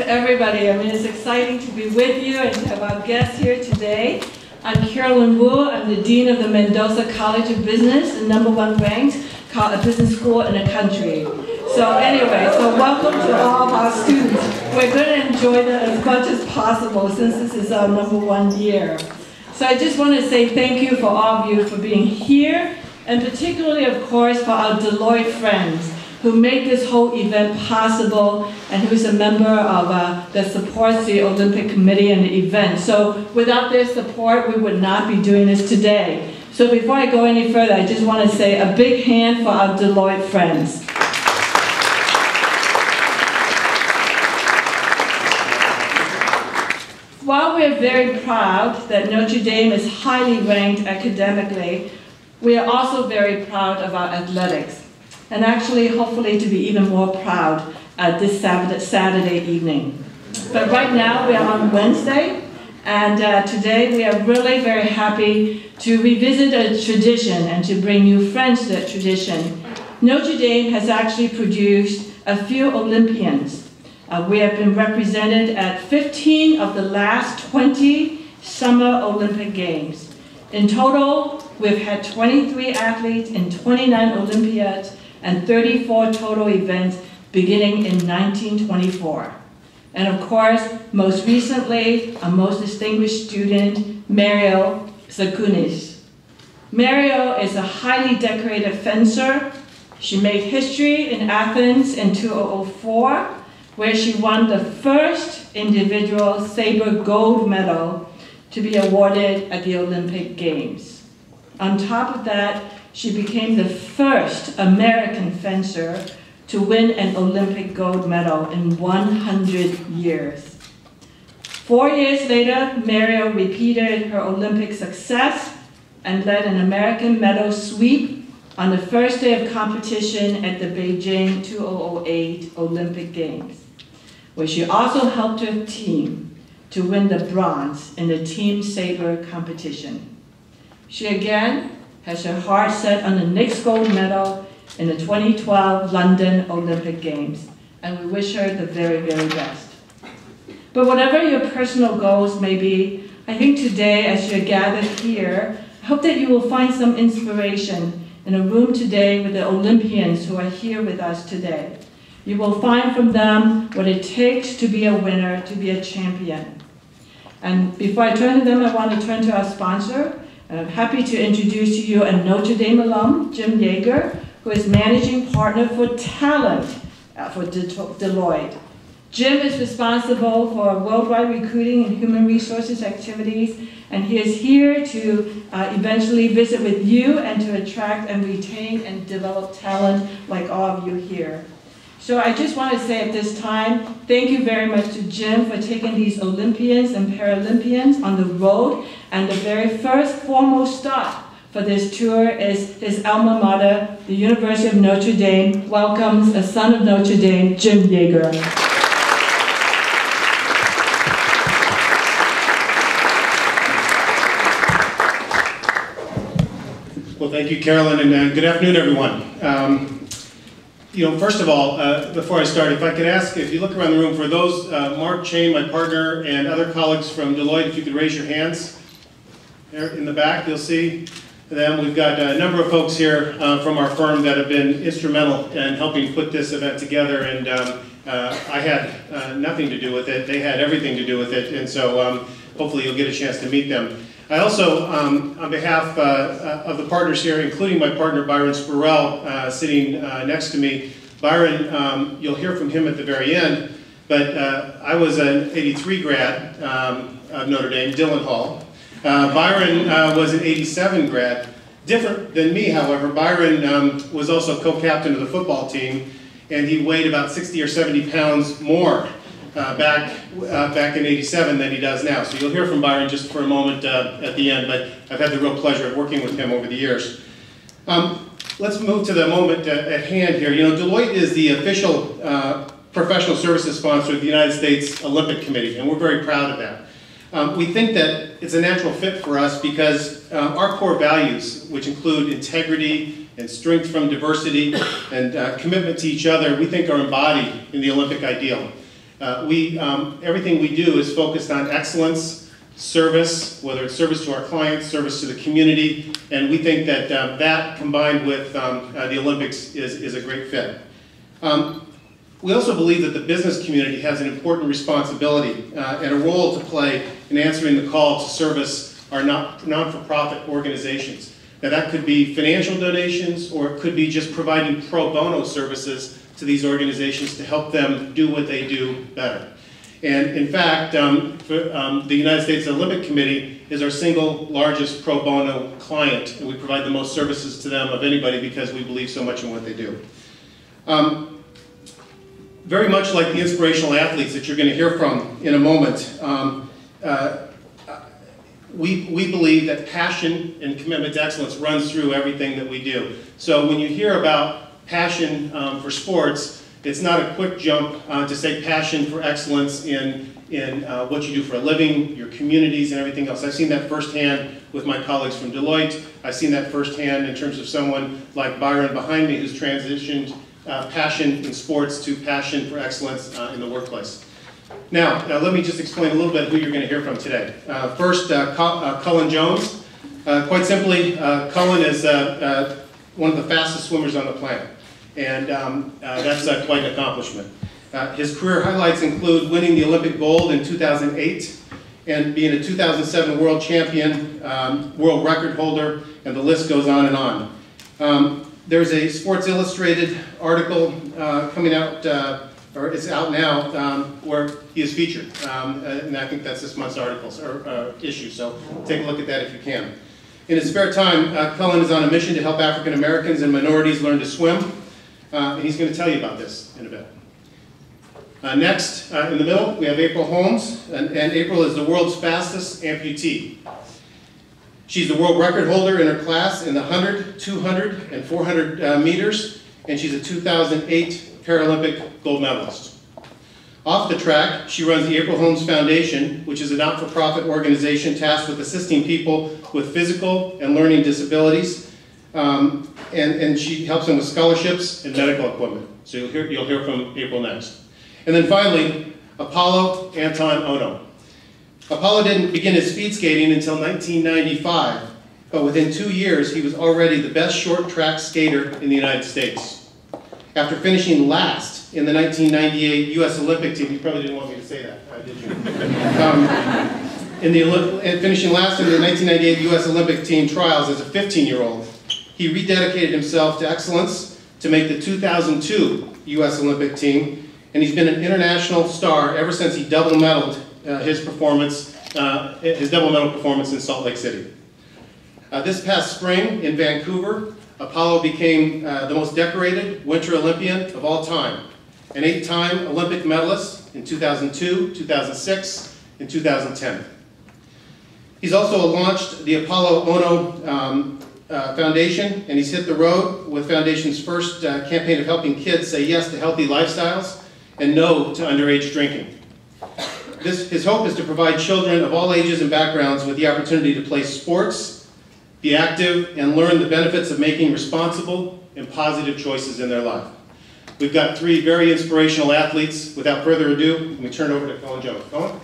everybody. I mean, it's exciting to be with you and to have our guests here today. I'm Carolyn Wu. I'm the Dean of the Mendoza College of Business, the #1 ranked business school in the country. So anyway, so welcome to all of our students. We're going to enjoy that as much as possible since this is our #1 year. So I just want to say thank you for all of you for being here, and particularly, of course, for our Deloitte friends who make this whole event possible and who's a member of that supports the Olympic Committee and the event. So without their support, we would not be doing this today. So before I go any further, I just want to say a big hand for our Deloitte friends. While we're very proud that Notre Dame is highly ranked academically, we are also very proud of our athletics. And actually, hopefully, to be even more proud this Saturday evening. But right now, we are on Wednesday, and today we are really very happy to revisit a tradition and to bring new friends to that tradition. Notre Dame has actually produced a few Olympians. We have been represented at 15 of the last 20 Summer Olympic Games. In total, we've had 23 athletes in 29 Olympiads and 34 total events beginning in 1924. And of course, most recently, our most distinguished student, Mario Zakunis. Mario is a highly decorated fencer. She made history in Athens in 2004, where she won the first individual saber gold medal to be awarded at the Olympic Games. On top of that, she became the first American fencer to win an Olympic gold medal in 100 years. 4 years later, Mario repeated her Olympic success and led an American medal sweep on the first day of competition at the Beijing 2008 Olympic Games, where she also helped her team to win the bronze in the team saber competition. She again has her heart set on the next gold medal in the 2012 London Olympic Games, and we wish her the very, very best. But whatever your personal goals may be, I think today, as you're gathered here, I hope that you will find some inspiration in a room today with the Olympians who are here with us today. You will find from them what it takes to be a winner, to be a champion. And before I turn to them, I want to turn to our sponsor. And I'm happy to introduce to you a Notre Dame alum, Jim Yeager, who is managing partner for talent for Deloitte. Jim is responsible for worldwide recruiting and human resources activities, and he is here to eventually visit with you and to attract and retain and develop talent like all of you here. So I just want to say at this time, thank you very much to Jim for taking these Olympians and Paralympians on the road. And the very first foremost stop for this tour is his alma mater, the University of Notre Dame, welcomes a son of Notre Dame, Jim Yeager. Well, thank you, Carolyn, and good afternoon, everyone. First of all, before I start, if I could ask, if you look around the room, for those, Mark Chain, my partner, and other colleagues from Deloitte, if you could raise your hands. There in the back, you'll see them. We've got a number of folks here from our firm that have been instrumental in helping put this event together, and I had nothing to do with it. They had everything to do with it, and so hopefully you'll get a chance to meet them. I also, on behalf of the partners here, including my partner Byron Spurrell, sitting next to me. Byron, you'll hear from him at the very end, but I was an '83 grad of Notre Dame, Dillon Hall. Byron was an '87 grad. Different than me, however, Byron was also co-captain of the football team, and he weighed about 60 or 70 pounds more back in '87 than he does now. So you'll hear from Byron just for a moment at the end, but I've had the real pleasure of working with him over the years. Let's move to the moment at hand here. You know, Deloitte is the official professional services sponsor of the United States Olympic Committee, and we're very proud of that. We think that it's a natural fit for us because our core values, which include integrity and strength from diversity and commitment to each other, we think are embodied in the Olympic ideal. Everything we do is focused on excellence, service, whether it's service to our clients, service to the community, and we think that that combined with the Olympics is a great fit. We also believe that the business community has an important responsibility and a role to play in answering the call to service our non-for-profit organizations. Now that could be financial donations, or it could be just providing pro bono services to these organizations to help them do what they do better. And in fact, the United States Olympic Committee is our single largest pro bono client, and we provide the most services to them of anybody because we believe so much in what they do. Very much like the inspirational athletes that you're going to hear from in a moment, we believe that passion and commitment to excellence runs through everything that we do. So when you hear about passion for sports, it's not a quick jump to say passion for excellence in what you do for a living, your communities, and everything else. I've seen that firsthand with my colleagues from Deloitte. I've seen that firsthand in terms of someone like Byron behind me who's transitioned passion in sports to passion for excellence in the workplace. Now, let me just explain a little bit who you're going to hear from today. First, Cullen Jones. Quite simply, Cullen is one of the fastest swimmers on the planet, and that's quite an accomplishment. His career highlights include winning the Olympic gold in 2008 and being a 2007 world champion, world record holder, and the list goes on and on. There's a Sports Illustrated article coming out, or it's out now, where he is featured. And I think that's this month's articles or issue, so take a look at that if you can. In his spare time, Cullen is on a mission to help African Americans and minorities learn to swim, and he's going to tell you about this in a bit. Next, in the middle, we have April Holmes, and April is the world's fastest amputee. She's the world record holder in her class in the 100, 200, and 400 meters, and she's a 2008 Paralympic gold medalist. Off the track, she runs the April Holmes Foundation, which is a not-for-profit organization tasked with assisting people with physical and learning disabilities, and she helps them with scholarships and medical equipment. So you'll hear from April next. And then finally, Apollo Anton Ono. Apollo didn't begin his speed skating until 1995, but within 2 years, he was already the best short track skater in the United States. After finishing last in the 1998 U.S. Olympic team, you probably didn't want me to say that, did you? Finishing last in the 1998 U.S. Olympic team trials as a 15-year-old, he rededicated himself to excellence to make the 2002 U.S. Olympic team, and he's been an international star ever since he double medaled his double medal performance in Salt Lake City. This past spring in Vancouver, Apollo became the most decorated Winter Olympian of all time, an 8-time Olympic medalist in 2002, 2006, and 2010. He's also launched the Apollo Ono Foundation, and he's hit the road with Foundation's first campaign of helping kids say yes to healthy lifestyles and no to underage drinking. His hope is to provide children of all ages and backgrounds with the opportunity to play sports, be active, and learn the benefits of making responsible and positive choices in their life. We've got 3 very inspirational athletes. Without further ado, let me turn it over to Cullen Jones. Cullen?